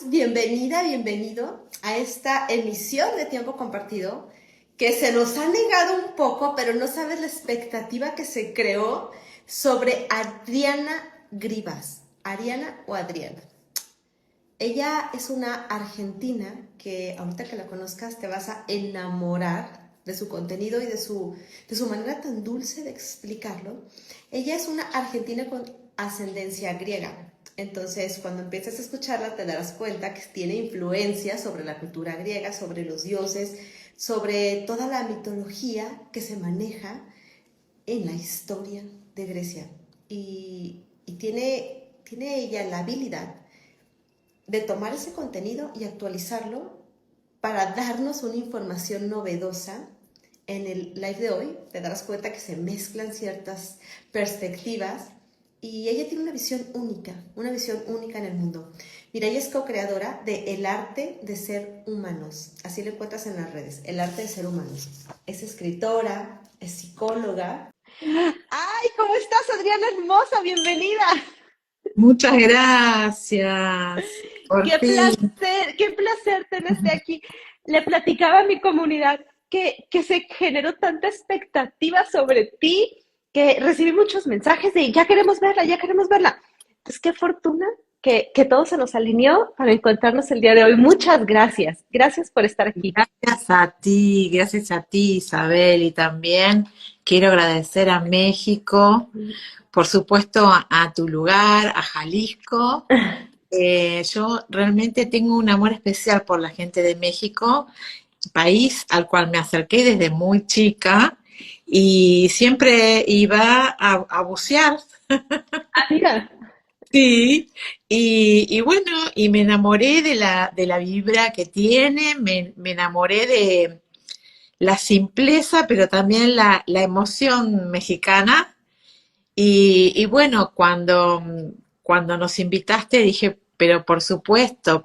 Bienvenida, bienvenido a esta emisión de Tiempo Compartido que se nos ha negado un poco, pero no sabes la expectativa que se creó sobre Adriana Grivas. Ariana o Adriana. Ella es una argentina que ahorita que la conozcas te vas a enamorar de su contenido y de su manera tan dulce de explicarlo. Ella es una argentina con ascendencia griega. Entonces, cuando empiezas a escucharla, te darás cuenta que tiene influencia sobre la cultura griega, sobre los dioses, sobre toda la mitología que se maneja en la historia de Grecia. Y tiene ella la habilidad de tomar ese contenido y actualizarlo para darnos una información novedosa. En el live de hoy te darás cuenta que se mezclan ciertas perspectivas y ella tiene una visión única en el mundo. Mira, ella es co-creadora de El Arte de Ser Humanos, así lo encuentras en las redes, El Arte de Ser Humanos. Es escritora, es psicóloga. Ay, ¿cómo estás, Adriana hermosa? Bienvenida. Muchas gracias, por fin. Qué placer tenerte aquí. Le platicaba a mi comunidad que se generó tanta expectativa sobre ti que recibí muchos mensajes de ya queremos verla, ya queremos verla. Pues qué fortuna que todo se nos alineó para encontrarnos el día de hoy. Muchas gracias. Gracias por estar aquí. Gracias a ti, Isabel, y también quiero agradecer a México, por supuesto a tu lugar, a Jalisco. Yo realmente tengo un amor especial por la gente de México, país al cual me acerqué desde muy chica y siempre iba a bucear. Amiga, Sí, y bueno, y me enamoré de la vibra que tiene, me enamoré de la simpleza, pero también la emoción mexicana. Y bueno, cuando nos invitaste dije, pero por supuesto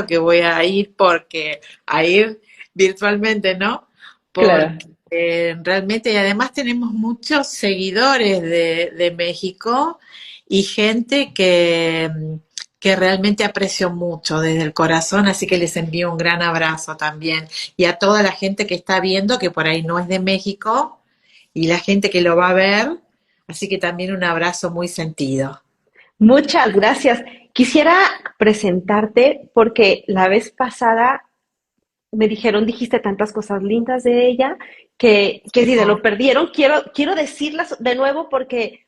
que voy a ir porque a ir virtualmente, ¿no? Porque claro. realmente, y además tenemos muchos seguidores de México y gente que realmente aprecio mucho desde el corazón, así que les envío un gran abrazo también. Y a toda la gente que está viendo, que por ahí no es de México, y la gente que lo va a ver, así que también un abrazo muy sentido. Muchas gracias. Quisiera presentarte porque la vez pasada me dijeron, dijiste tantas cosas lindas de ella que si se lo perdieron, quiero decirlas de nuevo porque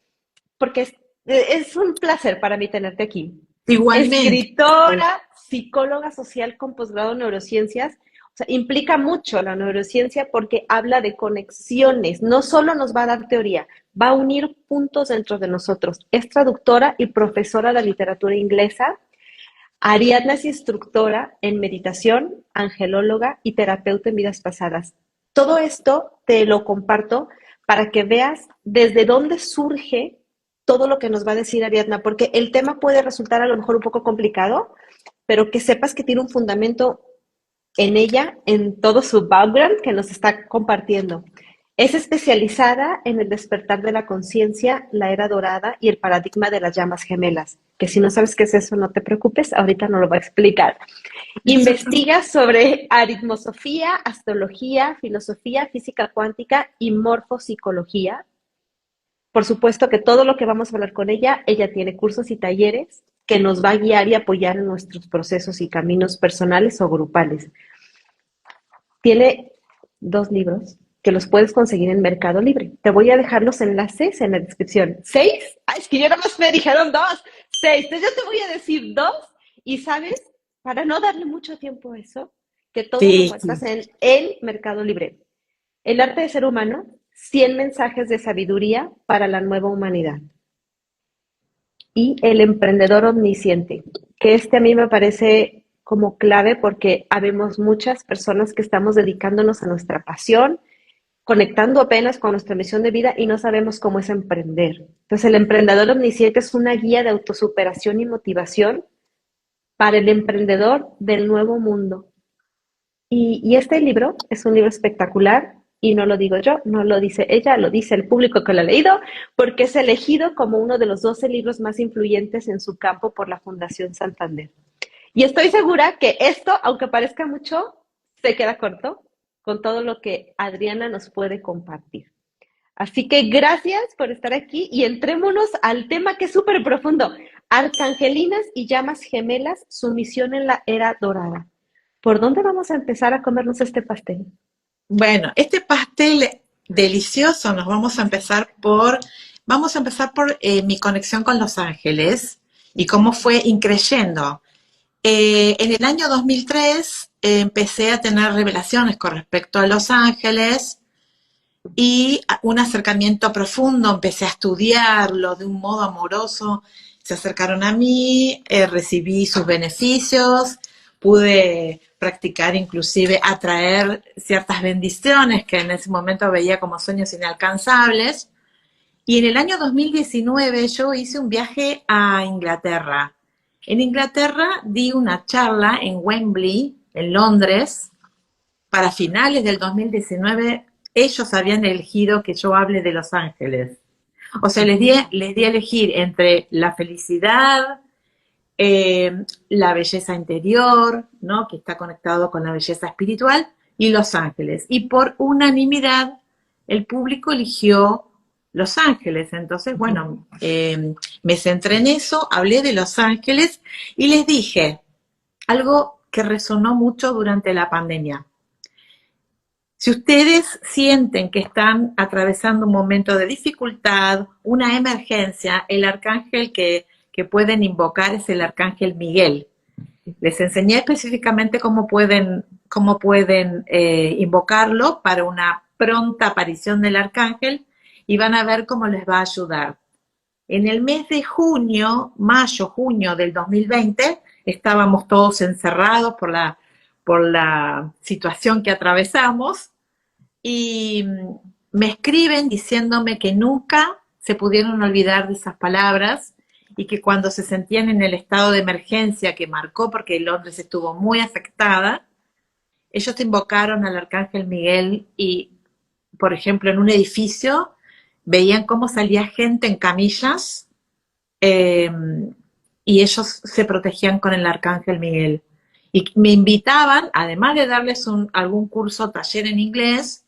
es un placer para mí tenerte aquí. Igualmente, Escritora, psicóloga social con posgrado en neurociencias. O sea, implica mucho la neurociencia porque habla de conexiones. No solo nos va a dar teoría, va a unir puntos dentro de nosotros. Es traductora y profesora de literatura inglesa. Ariadna es instructora en meditación, angelóloga y terapeuta en vidas pasadas. Todo esto te lo comparto para que veas desde dónde surge todo lo que nos va a decir Ariadna, porque el tema puede resultar a lo mejor un poco complicado, pero que sepas que tiene un fundamento en ella, en todo su background que nos está compartiendo. Es especializada en el despertar de la conciencia, la era dorada y el paradigma de las llamas gemelas, que si no sabes qué es eso, no te preocupes, ahorita no lo va a explicar. Investiga sobre aritmosofía, astrología, filosofía, física cuántica y morfopsicología. Por supuesto que todo lo que vamos a hablar con ella tiene cursos y talleres que nos va a guiar y apoyar en nuestros procesos y caminos personales o grupales. Tiene 2 libros que los puedes conseguir en Mercado Libre. Te voy a dejar los enlaces en la descripción. ¿6? Ay, es que yo nada más me dijeron 2. 6. Entonces yo te voy a decir 2. Y sabes, para no darle mucho tiempo a eso, que todo lo sí, encuentras en el Mercado Libre. El arte de ser humano, 100 mensajes de sabiduría para la nueva humanidad. Y el emprendedor omnisciente, que a mí me parece como clave porque habemos muchas personas que estamos dedicándonos a nuestra pasión, conectando apenas con nuestra misión de vida y no sabemos cómo es emprender. Entonces, el emprendedor omnisciente es una guía de autosuperación y motivación para el emprendedor del nuevo mundo. Y este libro es un libro espectacular y no lo digo yo, no lo dice ella, lo dice el público que lo ha leído, porque es elegido como uno de los 12 libros más influyentes en su campo por la Fundación Santander. Y estoy segura que esto, aunque parezca mucho, se queda corto con todo lo que Adriana nos puede compartir. Así que gracias por estar aquí y entrémonos al tema que es súper profundo. Arcangelinas y llamas gemelas, su misión en la era dorada. ¿Por dónde vamos a empezar a comernos este pastel? Bueno, este pastel delicioso vamos a empezar por mi conexión con Los Ángeles y cómo fue increyendo. En el año 2003 empecé a tener revelaciones con respecto a Los Ángeles y un acercamiento profundo, empecé a estudiarlo de un modo amoroso, se acercaron a mí, recibí sus beneficios, pude practicar inclusive atraer ciertas bendiciones que en ese momento veía como sueños inalcanzables. Y en el año 2019 yo hice un viaje a Inglaterra. En Inglaterra di una charla en Wembley, en Londres, para finales del 2019 ellos habían elegido que yo hable de Los Ángeles. O sea, les di a elegir entre la felicidad, la belleza interior, ¿no? Que está conectado con la belleza espiritual, y Los Ángeles. Y por unanimidad, el público eligió Los Ángeles. Entonces, bueno, me centré en eso, hablé de Los Ángeles y les dije algo que resonó mucho durante la pandemia. Si ustedes sienten que están atravesando un momento de dificultad, una emergencia, el arcángel que pueden invocar es el arcángel Miguel. Les enseñé específicamente cómo pueden invocarlo para una pronta aparición del arcángel y van a ver cómo les va a ayudar. En el mes de junio del 2020, estábamos todos encerrados por la situación que atravesamos y me escriben diciéndome que nunca se pudieron olvidar de esas palabras y que cuando se sentían en el estado de emergencia que marcó, porque Londres estuvo muy afectada, ellos invocaron al arcángel Miguel y, por ejemplo, en un edificio veían cómo salía gente en camillas eh, y ellos se protegían con el arcángel Miguel. Y me invitaban, además de darles algún curso, taller en inglés,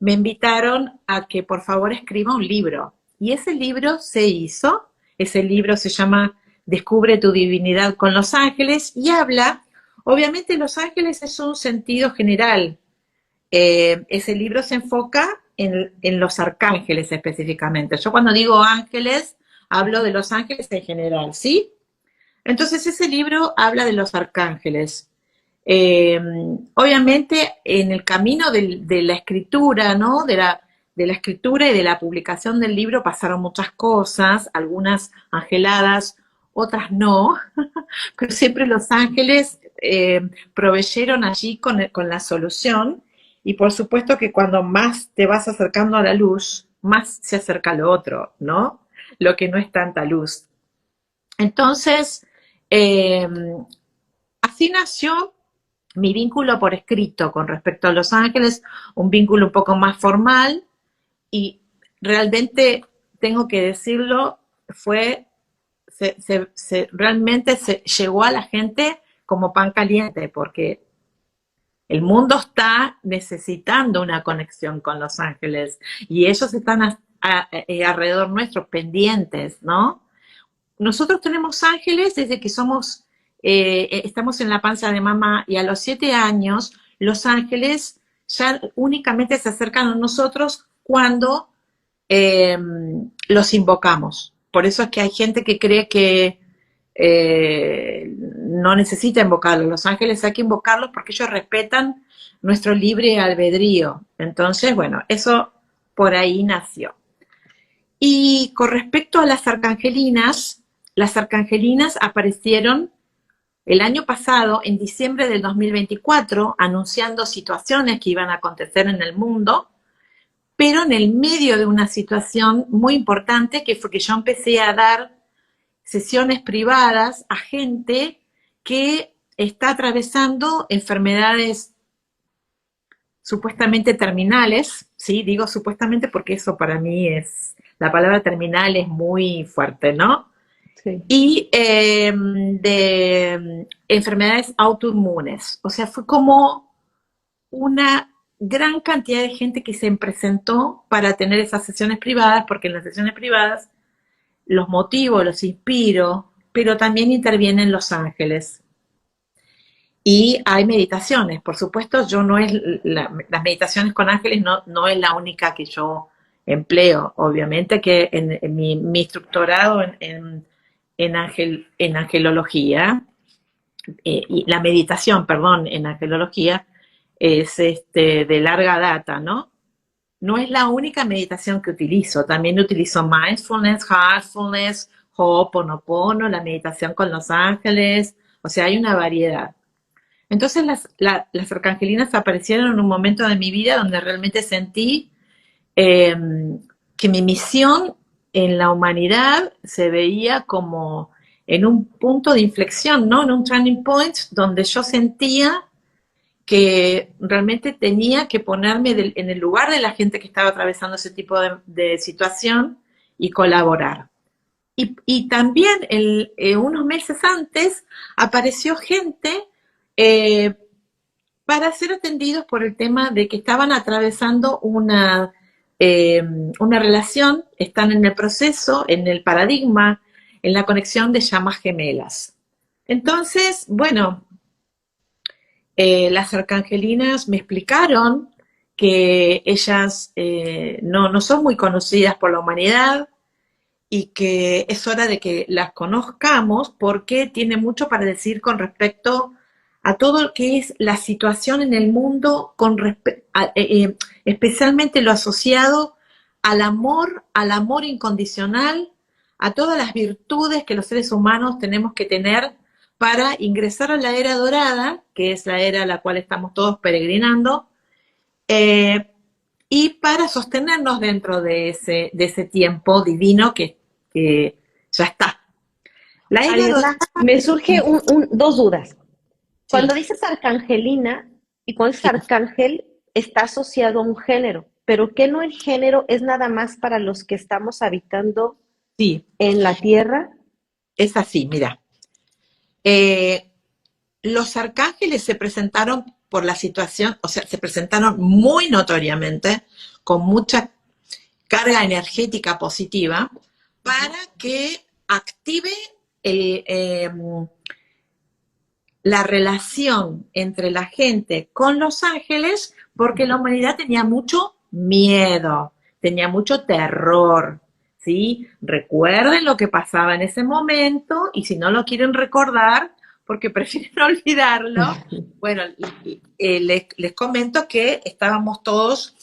me invitaron a que por favor escriba un libro. Y ese libro se hizo, ese libro se llama Descubre tu divinidad con los ángeles y habla, obviamente Los Ángeles es un sentido general. Ese libro se enfoca en los arcángeles específicamente. Yo cuando digo ángeles, hablo de los ángeles en general, ¿sí? Entonces ese libro habla de los arcángeles. Eh, Obviamente en el camino de la escritura, ¿no? De la escritura y de la publicación del libro pasaron muchas cosas, algunas angeladas, otras no, pero siempre los ángeles proveyeron allí con la solución y por supuesto que cuando más te vas acercando a la luz, más se acerca lo otro, ¿no? Lo que no es tanta luz. Entonces, eh, así nació mi vínculo por escrito con respecto a Los Ángeles, un vínculo un poco más formal y realmente tengo que decirlo, realmente se llegó a la gente como pan caliente porque el mundo está necesitando una conexión con Los Ángeles y ellos están alrededor nuestros pendientes, ¿no? Nosotros tenemos ángeles desde que estamos en la panza de mamá y a los 7 años los ángeles ya únicamente se acercan a nosotros cuando los invocamos. Por eso es que hay gente que cree que no necesita invocarlos. Los ángeles hay que invocarlos porque ellos respetan nuestro libre albedrío. Entonces, bueno, eso por ahí nació. Y con respecto a las arcangelinas aparecieron el año pasado, en diciembre del 2024, anunciando situaciones que iban a acontecer en el mundo, pero en el medio de una situación muy importante que fue que yo empecé a dar sesiones privadas a gente que está atravesando enfermedades supuestamente terminales, ¿sí? Digo supuestamente porque eso para mí la palabra terminal es muy fuerte, ¿no? Sí. y de enfermedades autoinmunes. O sea, fue como una gran cantidad de gente que se presentó para tener esas sesiones privadas, porque en las sesiones privadas los motivo, los inspiro, pero también intervienen los ángeles. Y hay meditaciones, por supuesto, yo no es las meditaciones con ángeles no es la única que yo empleo, obviamente que en mi instructorado en angelología, y la meditación, perdón, en angelología, es de larga data, ¿no? No es la única meditación que utilizo, también utilizo mindfulness, heartfulness, ho'oponopono, la meditación con los ángeles, o sea, hay una variedad. Entonces las arcangelinas aparecieron en un momento de mi vida donde realmente sentí eh, que mi misión en la humanidad se veía como en un punto de inflexión, ¿no? En un turning point donde yo sentía que realmente tenía que ponerme en el lugar de la gente que estaba atravesando ese tipo de situación y colaborar. Y también unos meses antes apareció gente eh, para ser atendidos por el tema de que estaban atravesando una relación, están en el proceso, en el paradigma, en la conexión de llamas gemelas. Entonces, bueno, las arcangelinas me explicaron que ellas no son muy conocidas por la humanidad y que es hora de que las conozcamos porque tiene mucho para decir con respecto a todo lo que es la situación en el mundo, especialmente lo asociado al amor incondicional, a todas las virtudes que los seres humanos tenemos que tener para ingresar a la era dorada, que es la era a la cual estamos todos peregrinando, eh, y para sostenernos dentro de ese tiempo divino que ya está. La era dorada, Ariadna, me surge dos dudas. sí, Cuando dices arcangelina y cuando dices sí, arcángel, está asociado a un género, pero que no el género es nada más para los que estamos habitando sí, en la tierra. es así, mira. Eh, los arcángeles se presentaron por la situación, o sea, se presentaron muy notoriamente, con mucha carga energética positiva, para que active el, la relación entre la gente con los ángeles, porque la humanidad tenía mucho miedo, tenía mucho terror, ¿sí? Recuerden lo que pasaba en ese momento y si no lo quieren recordar, porque prefieren olvidarlo, bueno, les comento que estábamos todos,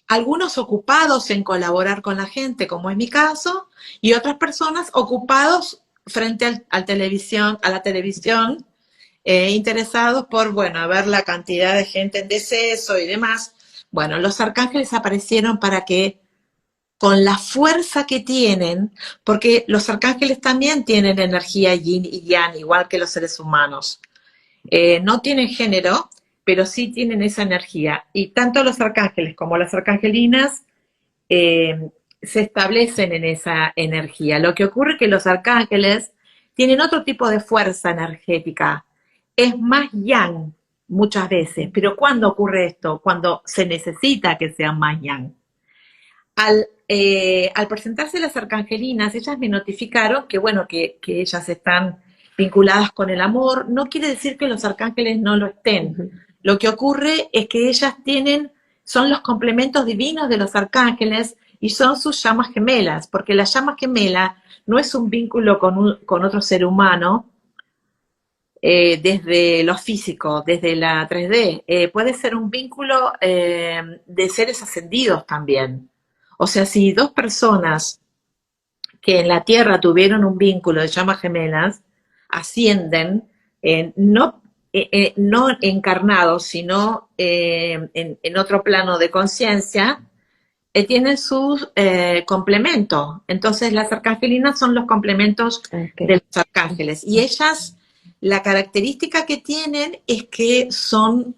algunos ocupados en colaborar con la gente, como es mi caso, y otras personas ocupados frente a la televisión, interesados por, bueno, ver la cantidad de gente en deceso y demás. Bueno, los arcángeles aparecieron para que con la fuerza que tienen, porque los arcángeles también tienen energía yin y yang, igual que los seres humanos. No tienen género, pero sí tienen esa energía. Y tanto los arcángeles como las arcangelinas eh, se establecen en esa energía. Lo que ocurre es que los arcángeles tienen otro tipo de fuerza energética. Es más yang muchas veces. Pero ¿cuándo ocurre esto? Cuando se necesita que sean más yang. Al presentarse las arcangelinas, ellas me notificaron que, bueno, que ellas están vinculadas con el amor. No quiere decir que los arcángeles no lo estén. Lo que ocurre es que ellas son los complementos divinos de los arcángeles y son sus llamas gemelas, porque la llama gemela no es un vínculo con otro ser humano desde lo físico, desde la 3D. Puede ser un vínculo de seres ascendidos también. O sea, si dos personas que en la Tierra tuvieron un vínculo de llamas gemelas ascienden, no encarnados, sino en otro plano de conciencia, tienen sus complementos. Entonces, las arcangelinas son los complementos de Okay. los arcángeles. Y ellas, la característica que tienen es que son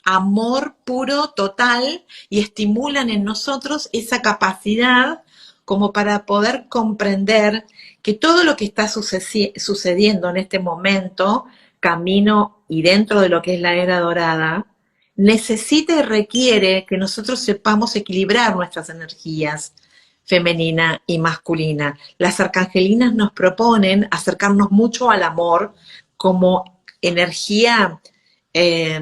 amor puro, total, y estimulan en nosotros esa capacidad como para poder comprender que todo lo que está sucediendo en este momento, camino y dentro de lo que es la era dorada, necesita y requiere que nosotros sepamos equilibrar nuestras energías femenina y masculina. Las arcangelinas nos proponen acercarnos mucho al amor como energía, eh,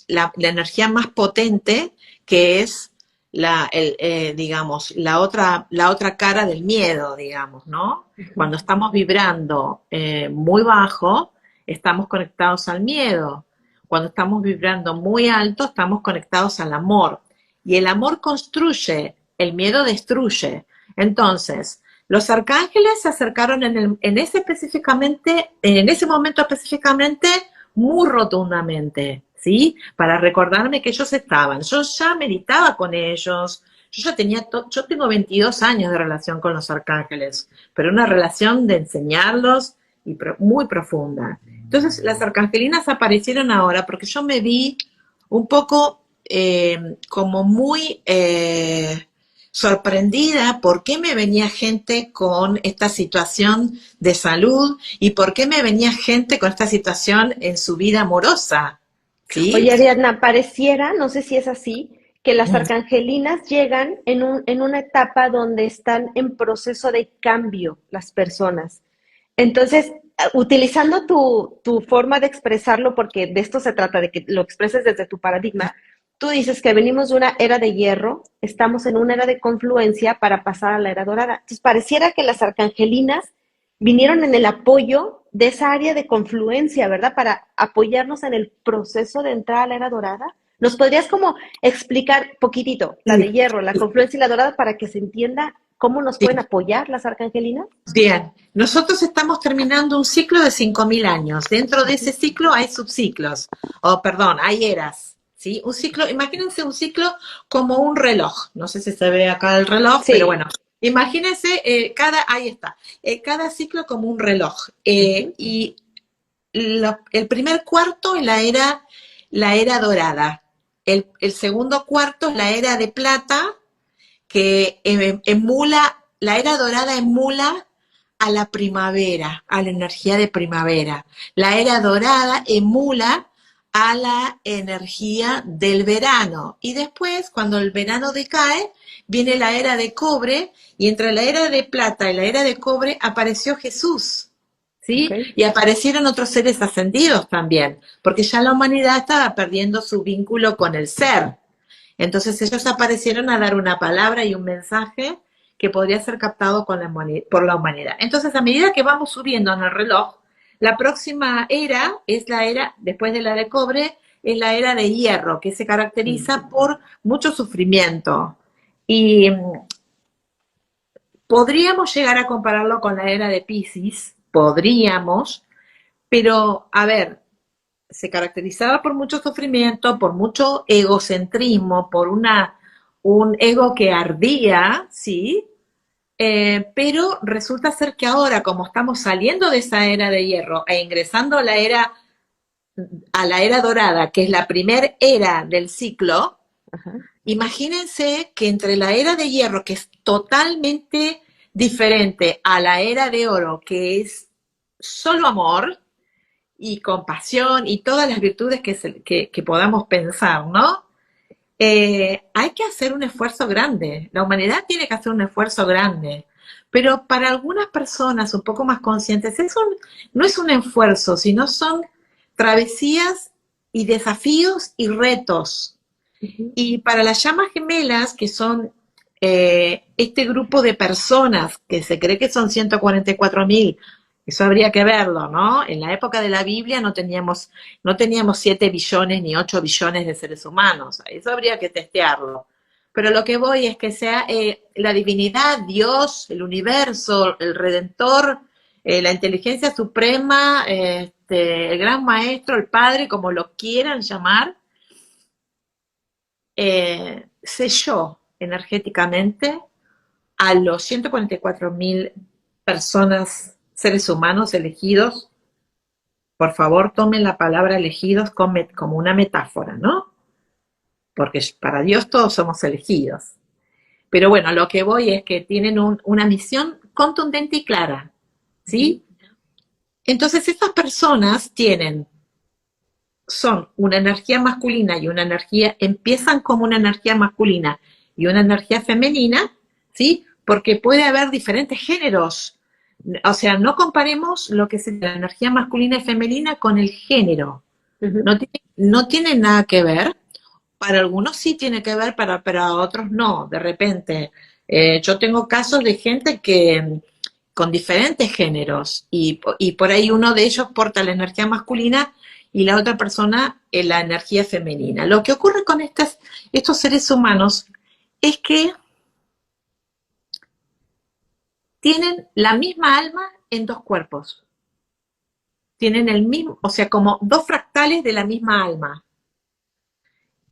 la energía más potente, que es digamos, la otra cara del miedo, digamos, ¿no? Cuando estamos vibrando muy bajo, estamos conectados al miedo. Cuando estamos vibrando muy alto, estamos conectados al amor. Y el amor construye, el miedo destruye. Entonces, los arcángeles se acercaron en ese momento específicamente, muy rotundamente, ¿sí? Para recordarme que ellos estaban. Yo ya meditaba con ellos, yo tengo 22 años de relación con los arcángeles, pero una relación de enseñarlos y muy profunda. Entonces, las arcangelinas aparecieron ahora porque yo me vi un poco como muy sorprendida por qué me venía gente con esta situación de salud y por qué me venía gente con esta situación en su vida amorosa, ¿sí? Oye, Ariadna, pareciera, no sé si es así, que las arcangelinas llegan en una etapa donde están en proceso de cambio las personas. Entonces, utilizando tu forma de expresarlo, porque de esto se trata, de que lo expreses desde tu paradigma, tú dices que venimos de una era de hierro, estamos en una era de confluencia para pasar a la era dorada. Entonces, pareciera que las arcangelinas vinieron en el apoyo de esa área de confluencia, ¿verdad? Para apoyarnos en el proceso de entrar a la era dorada. ¿Nos podrías como explicar poquitito la Sí, de hierro, la confluencia y la dorada para que se entienda cómo nos sí. pueden apoyar las arcangelinas? Bien, nosotros estamos terminando un ciclo de 5.000 años. Dentro de ese ciclo hay subciclos, o perdón, hay eras, ¿sí? Un ciclo, imagínense un ciclo como un reloj. No sé si se ve acá el reloj, pero Sí. bueno, imagínense ahí está, cada ciclo como un reloj. Ujú. Y el primer cuarto es la era dorada. El segundo cuarto es la era de plata, que la era dorada emula a la primavera, a la energía de primavera. La era dorada emula a la energía del verano. Y después, cuando el verano decae, viene la era de cobre, y entre la era de plata y la era de cobre apareció Jesús. Ok. ¿Sí? Y aparecieron otros seres ascendidos también, porque ya la humanidad estaba perdiendo su vínculo con el ser. Entonces ellos aparecieron a dar una palabra y un mensaje que podría ser captado por la humanidad. Entonces, a medida que vamos subiendo en el reloj, la próxima era es la era, después de la de cobre, es la era de hierro, que se caracteriza por mucho sufrimiento. Y podríamos llegar a compararlo con la era de Piscis, podríamos, pero a ver, se caracterizaba por mucho sufrimiento, por mucho egocentrismo, por un ego que ardía, ¿sí? Pero resulta ser que ahora, como estamos saliendo de esa era de hierro e ingresando a la era dorada, que es la primer era del ciclo, Ajá. imagínense que entre la era de hierro, que es totalmente diferente a la era de oro, que es solo amor, y compasión y todas las virtudes que podamos pensar, ¿no? Hay que hacer un esfuerzo grande. La humanidad tiene que hacer un esfuerzo grande. Pero para algunas personas un poco más conscientes, no es un esfuerzo, sino son travesías y desafíos y retos. Ujú. Y para las llamas gemelas, que son este grupo de personas que se cree que son 144.000, eso habría que verlo, ¿no? En la época de la Biblia no teníamos 7 billones ni 8 billones de seres humanos, eso habría que testearlo. Pero lo que voy es que sea la divinidad, Dios, el universo, el Redentor, la inteligencia suprema, el gran maestro, el Padre, como lo quieran llamar, selló energéticamente a los 144.000 personas, seres humanos elegidos. Por favor, tomen la palabra elegidos como una metáfora, ¿no? Porque para Dios todos somos elegidos. Pero bueno, lo que voy es que tienen una misión contundente y clara, ¿sí? Entonces estas personas son una energía masculina y una energía, empiezan como una energía masculina y una energía femenina, ¿sí? Porque puede haber diferentes géneros. O sea, no comparemos lo que es la energía masculina y femenina con el género. Ujú. No tiene nada que ver. Para algunos sí tiene que ver, para otros no. De repente, yo tengo casos de gente que con diferentes géneros y por ahí uno de ellos porta la energía masculina y la otra persona la energía femenina. Lo que ocurre con estos seres humanos es que tienen la misma alma en dos cuerpos. Tienen el mismo, o sea, como dos fractales de la misma alma.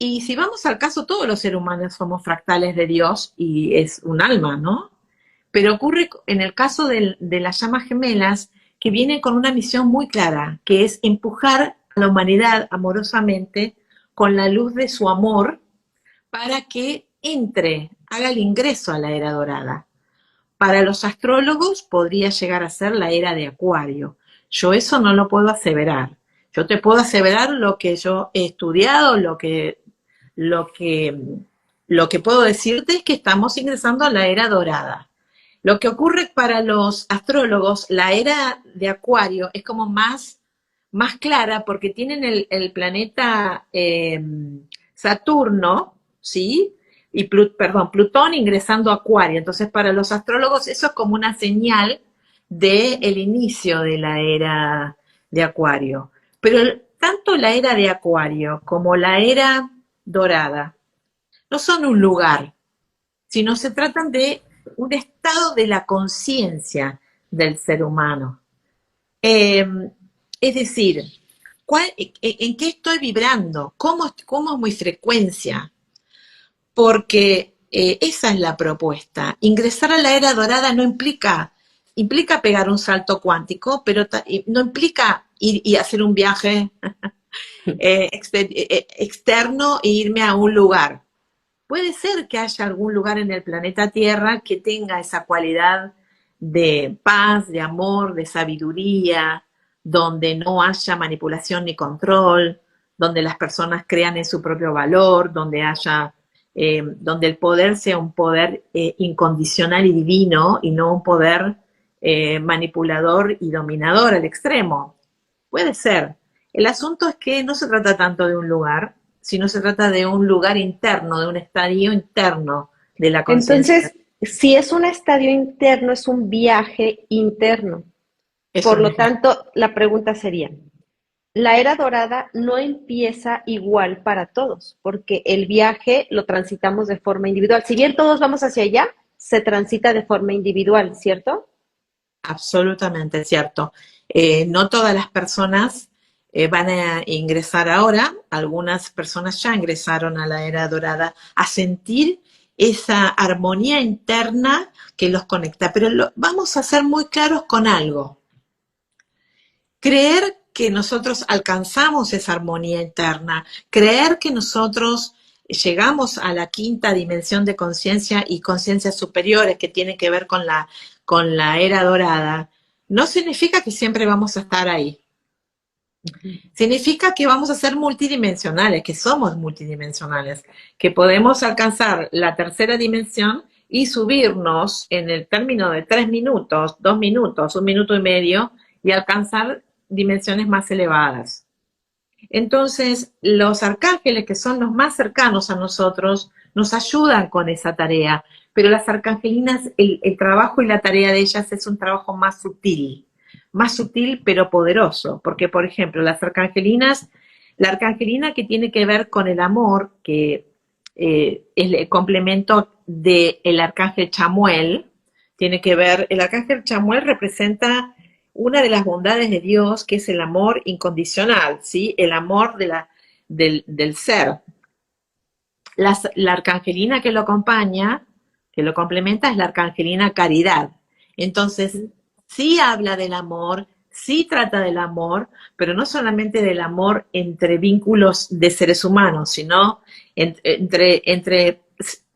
Y si vamos al caso, todos los seres humanos somos fractales de Dios y es un alma, ¿no? Pero ocurre en el caso de las llamas gemelas que vienen con una misión muy clara, que es empujar a la humanidad amorosamente con la luz de su amor para que haga el ingreso a la era dorada. Para los astrólogos podría llegar a ser la era de Acuario. Yo eso no lo puedo aseverar. Yo te puedo aseverar lo que yo he estudiado, lo que, lo que puedo decirte es que estamos ingresando a la era dorada. Lo que ocurre para los astrólogos, la era de Acuario es como más clara porque tienen el planeta Saturno, ¿sí? Y Plutón ingresando a Acuario. Entonces, para los astrólogos eso es como una señal del inicio de la era de Acuario. Pero tanto la era de Acuario como la era dorada no son un lugar, sino se tratan de un estado de la conciencia del ser humano. Eh, es decir, ¿en qué estoy vibrando? ¿Cómo es mi frecuencia? Porque esa es la propuesta. Ingresar a la era dorada no implica pegar un salto cuántico, pero no implica ir y hacer un viaje externo e irme a un lugar. Puede ser que haya algún lugar en el planeta Tierra que tenga esa cualidad de paz, de amor, de sabiduría, donde no haya manipulación ni control, donde las personas crean en su propio valor, donde el poder sea un poder incondicional y divino y no un poder manipulador y dominador al extremo. Puede ser. El asunto es que no se trata tanto de un lugar, sino se trata de un lugar interno, de un estadio interno de la conciencia. Entonces, si es un estadio interno, es un viaje interno. Es Por un lo viaje. tanto, la pregunta sería, la era dorada no empieza igual para todos, porque el viaje lo transitamos de forma individual. Si bien todos vamos hacia allá, se transita de forma individual, ¿cierto? Absolutamente cierto. No todas las personas van a ingresar ahora, algunas personas ya ingresaron a la era dorada a sentir esa armonía interna que los conecta, pero vamos a ser muy claros con algo. Creer que nosotros alcanzamos esa armonía interna, creer que nosotros llegamos a la quinta dimensión de conciencia y conciencias superiores que tiene que ver con la era dorada, no significa que siempre vamos a estar ahí. Significa que vamos a ser multidimensionales, que somos multidimensionales, que podemos alcanzar la tercera dimensión y subirnos en el término de 3 minutos, 2 minutos, 1 minuto y medio y alcanzar dimensiones más elevadas. Entonces, los arcángeles, que son los más cercanos a nosotros, nos ayudan con esa tarea, pero las arcangelinas, el trabajo y la tarea de ellas es un trabajo más sutil pero poderoso, porque por ejemplo, la arcangelina que tiene que ver con el amor, que es el complemento del arcángel Chamuel, el arcángel Chamuel representa una de las bondades de Dios, que es el amor incondicional, ¿sí? El amor del ser. La arcangelina que lo acompaña, que lo complementa, es la arcangelina Caridad. Entonces, sí habla del amor, sí trata del amor, pero no solamente del amor entre vínculos de seres humanos, sino entre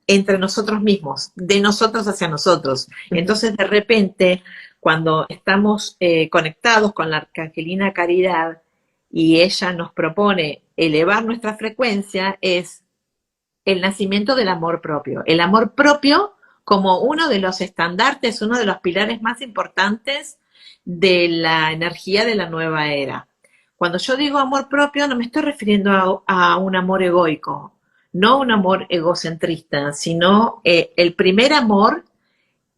entre nosotros mismos, de nosotros hacia nosotros. Entonces, de repente, cuando estamos conectados con la Arcangelina Caridad y ella nos propone elevar nuestra frecuencia, es el nacimiento del amor propio. El amor propio como uno de los estandartes, uno de los pilares más importantes de la energía de la nueva era. Cuando yo digo amor propio, no me estoy refiriendo a un amor egoico, no un amor egocentrista, sino el primer amor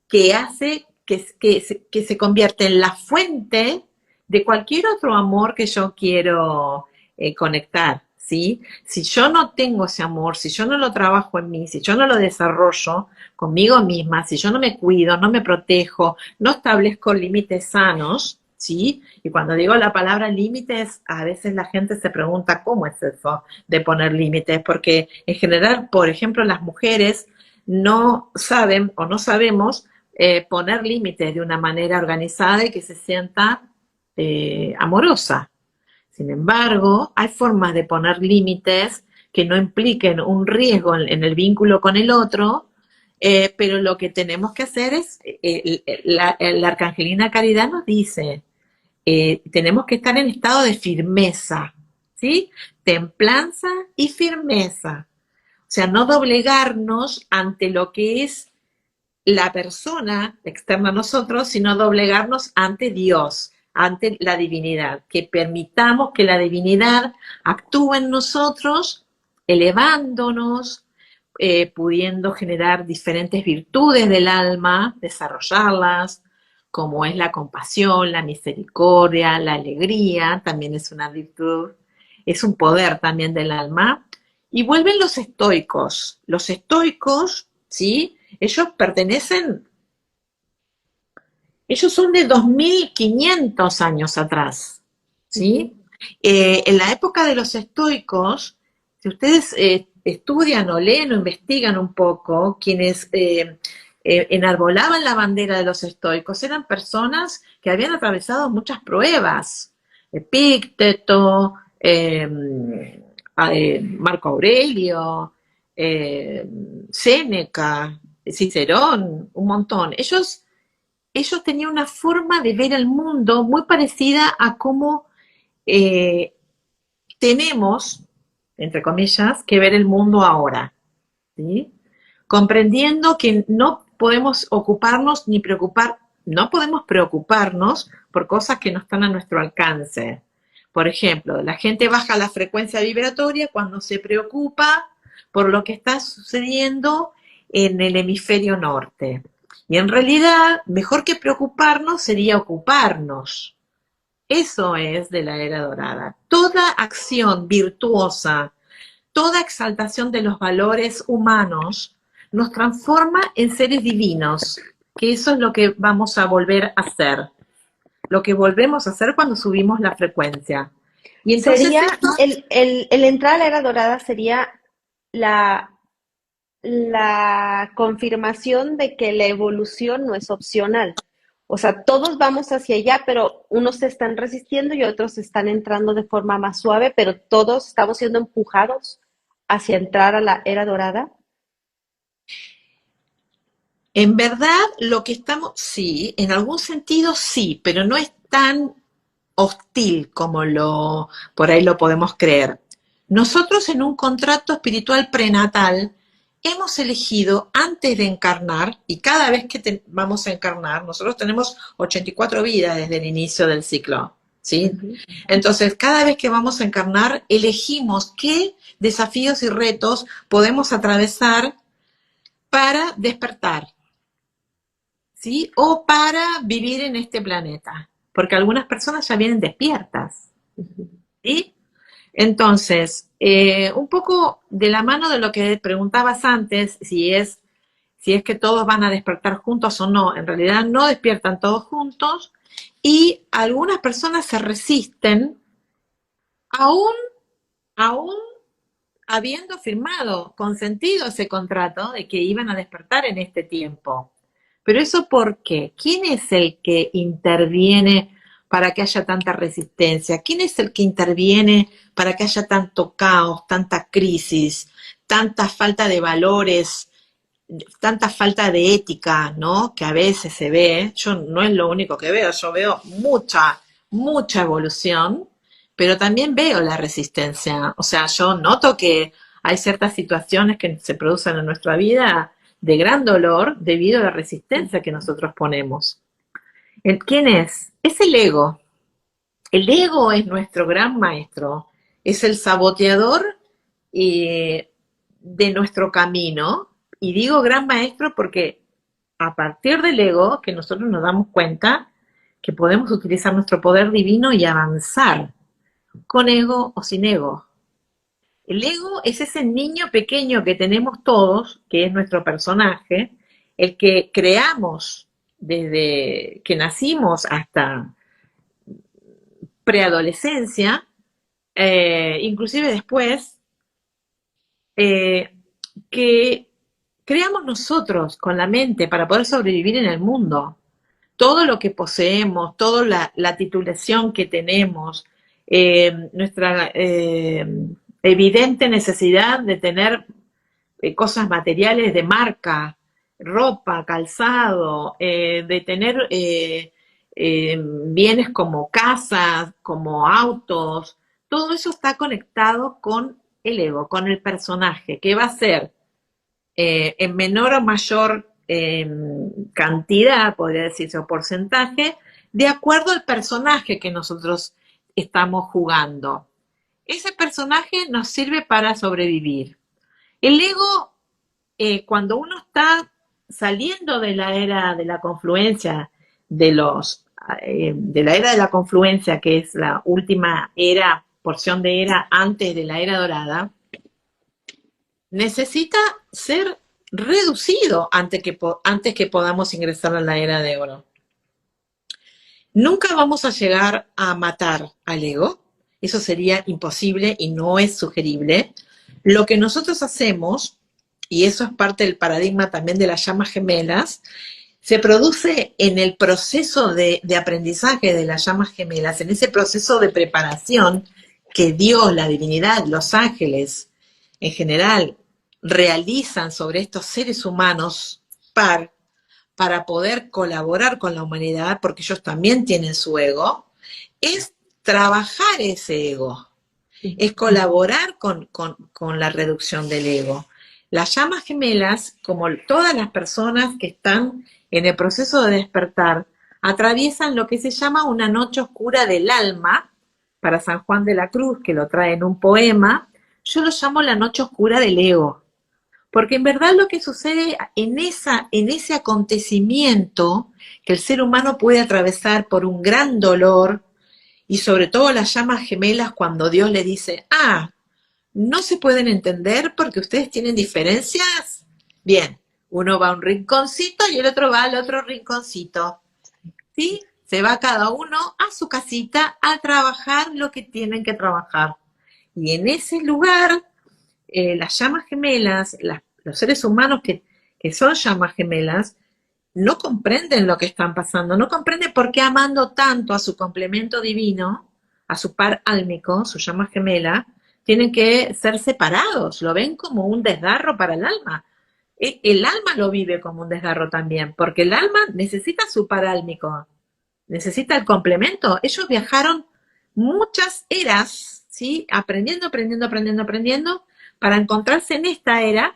que hace que se convierte en la fuente de cualquier otro amor que yo quiero conectar, ¿sí? Si yo no tengo ese amor, si yo no lo trabajo en mí, si yo no lo desarrollo conmigo misma, si yo no me cuido, no me protejo, no establezco límites sanos, ¿sí? Y cuando digo la palabra límites, a veces la gente se pregunta cómo es eso de poner límites, porque en general, por ejemplo, las mujeres no saben o no sabemos poner límites de una manera organizada y que se sienta amorosa. Sin embargo, hay formas de poner límites que no impliquen un riesgo en el vínculo con el otro, pero lo que tenemos que hacer es, la Arcangelina Caridad nos dice, tenemos que estar en estado de firmeza, ¿sí? Templanza y firmeza. O sea, no doblegarnos ante lo que es la persona externa a nosotros, sino doblegarnos ante Dios, ante la divinidad, que permitamos que la divinidad actúe en nosotros, elevándonos, pudiendo generar diferentes virtudes del alma, desarrollarlas, como es la compasión, la misericordia, la alegría, también es una virtud, es un poder también del alma. Y vuelven los estoicos. Los estoicos, ¿sí? Ellos son de 2500 años atrás, ¿sí? En la época de los estoicos, si ustedes estudian o leen o investigan un poco, quienes enarbolaban la bandera de los estoicos eran personas que habían atravesado muchas pruebas. Epícteto, Marco Aurelio, Séneca, Cicerón, un montón. Ellos tenían una forma de ver el mundo muy parecida a cómo eh, tenemos, entre comillas, que ver el mundo ahora, ¿sí? Comprendiendo que no podemos ocuparnos ni preocupar, no podemos preocuparnos por cosas que no están a nuestro alcance. Por ejemplo, la gente baja la frecuencia vibratoria cuando se preocupa por lo que está sucediendo en el hemisferio norte. Y en realidad, mejor que preocuparnos sería ocuparnos. Eso es de la era dorada. Toda acción virtuosa, toda exaltación de los valores humanos nos transforma en seres divinos, que eso es lo que vamos a volver a hacer, lo que volvemos a hacer cuando subimos la frecuencia. Y entonces Sería esto, el entrar a la era dorada sería la, la confirmación de que la evolución no es opcional. O sea, todos vamos hacia allá, pero unos se están resistiendo y otros están entrando de forma más suave, pero todos estamos siendo empujados hacia entrar a la era dorada. en verdad, lo que estamos, sí, en algún sentido sí, pero no es tan hostil como por ahí lo podemos creer. Nosotros en un contrato espiritual prenatal hemos elegido antes de encarnar, y cada vez que vamos a encarnar, nosotros tenemos 84 vidas desde el inicio del ciclo, ¿sí? Ujú. Entonces, cada vez que vamos a encarnar, elegimos qué desafíos y retos podemos atravesar para despertar, ¿sí? O para vivir en este planeta, porque algunas personas ya vienen despiertas, ¿sí? Entonces, un poco de la mano de lo que preguntabas antes, si es que todos van a despertar juntos o no, en realidad no despiertan todos juntos y algunas personas se resisten aún, aún habiendo firmado, consentido ese contrato de que iban a despertar en este tiempo. Pero eso ¿por qué? ¿Quién es el que interviene para que haya tanta resistencia? ¿Quién es el que interviene para que haya tanto caos, tanta crisis, tanta falta de valores tanta falta de ética, ¿no? Que a veces se ve, yo no es lo único que veo, yo veo mucha evolución, pero también veo la resistencia. O sea, yo noto que hay ciertas situaciones que se producen en nuestra vida de gran dolor debido a la resistencia que nosotros ponemos. ¿Quién es? Es el ego. El ego es nuestro gran maestro, es el saboteador de nuestro camino. Y digo gran maestro porque a partir del ego que nosotros nos damos cuenta que podemos utilizar nuestro poder divino y avanzar, con ego o sin ego. El ego es ese niño pequeño que tenemos todos, que es nuestro personaje, el que creamos desde que nacimos hasta preadolescencia, inclusive después, eh, que creamos nosotros con la mente para poder sobrevivir en el mundo. Todo lo que poseemos, toda la titulación que tenemos, nuestra evidente necesidad de tener cosas materiales de marca, ropa, calzado, de tener bienes como casas, como autos, todo eso está conectado con el ego, con el personaje, que va a ser en menor o mayor cantidad, podría decirse, o porcentaje, de acuerdo al personaje que nosotros estamos jugando. Ese personaje nos sirve para sobrevivir. El ego, cuando uno está saliendo de la era de la confluencia, de la era de la confluencia, que es la última era, porción de era antes de la era dorada, necesita ser reducido antes que podamos ingresar a la era de oro. Nunca vamos a llegar a matar al ego, eso sería imposible y no es sugerible. Lo que nosotros hacemos, y eso es parte del paradigma también de las llamas gemelas, se produce en el proceso de aprendizaje de las llamas gemelas, en ese proceso de preparación que Dios, la divinidad, los ángeles, en general, realizan sobre estos seres humanos para poder colaborar con la humanidad, porque ellos también tienen su ego, es trabajar ese ego, es colaborar con la reducción del ego. Las llamas gemelas, como todas las personas que están en el proceso de despertar, atraviesan lo que se llama una noche oscura del alma, para San Juan de la Cruz, que lo trae en un poema. Yo lo llamo la noche oscura del ego, porque en verdad lo que sucede en ese acontecimiento que el ser humano puede atravesar por un gran dolor, y sobre todo las llamas gemelas cuando Dios le dice, no se pueden entender porque ustedes tienen diferencias. Bien, uno va a un rinconcito y el otro va al otro rinconcito. ¿Sí? Se va cada uno a su casita a trabajar lo que tienen que trabajar. Y en ese lugar, las llamas gemelas, los seres humanos que son llamas gemelas, no comprenden lo que están pasando, no comprenden por qué amando tanto a su complemento divino, a su par álmico, su llama gemela, tienen que ser separados, lo ven como un desgarro para el alma. El alma lo vive como un desgarro también, porque el alma necesita su par álmico, necesita el complemento. Ellos viajaron muchas eras, ¿sí? Aprendiendo, para encontrarse en esta era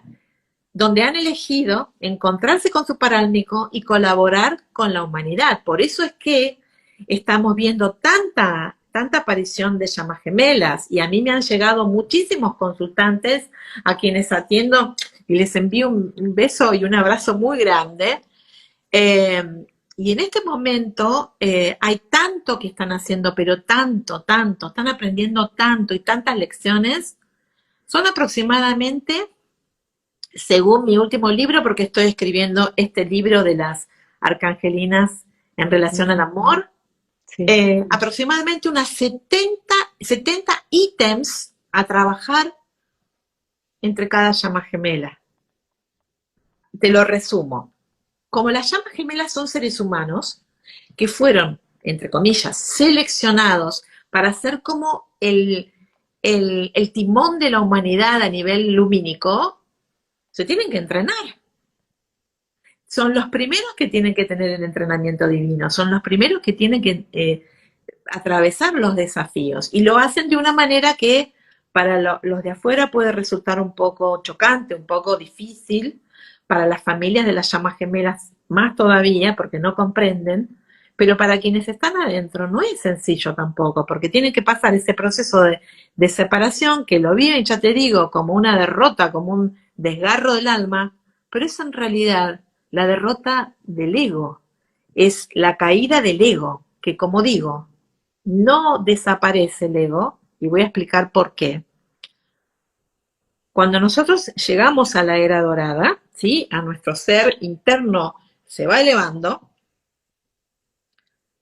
donde han elegido encontrarse con su parálmico y colaborar con la humanidad. Por eso es que estamos viendo tanta aparición de llamas gemelas, y a mí me han llegado muchísimos consultantes a quienes atiendo y les envío un beso y un abrazo muy grande. Y en este momento hay tanto que están haciendo, pero tanto, están aprendiendo tanto y tantas lecciones. Son aproximadamente, según mi último libro, porque estoy escribiendo este libro de las arcangelinas en relación al amor, sí. Aproximadamente unas 70 ítems a trabajar entre cada llama gemela. Te lo resumo. Como las llamas gemelas son seres humanos que fueron, entre comillas, seleccionados para ser como el timón de la humanidad a nivel lumínico, se tienen que entrenar. son los primeros que tienen que tener el entrenamiento divino, son los primeros que tienen que atravesar los desafíos y lo hacen de una manera que para los de afuera puede resultar un poco chocante, un poco difícil, para las familias de las llamas gemelas más todavía porque no comprenden, pero para quienes están adentro no es sencillo tampoco, porque tienen que pasar ese proceso de separación que lo viven, ya te digo, como una derrota, como un desgarro del alma, pero es en realidad la derrota del ego, es la caída del ego, que como digo, no desaparece el ego, y voy a explicar por qué. Cuando nosotros llegamos a la era dorada, ¿sí? A nuestro ser interno se va elevando,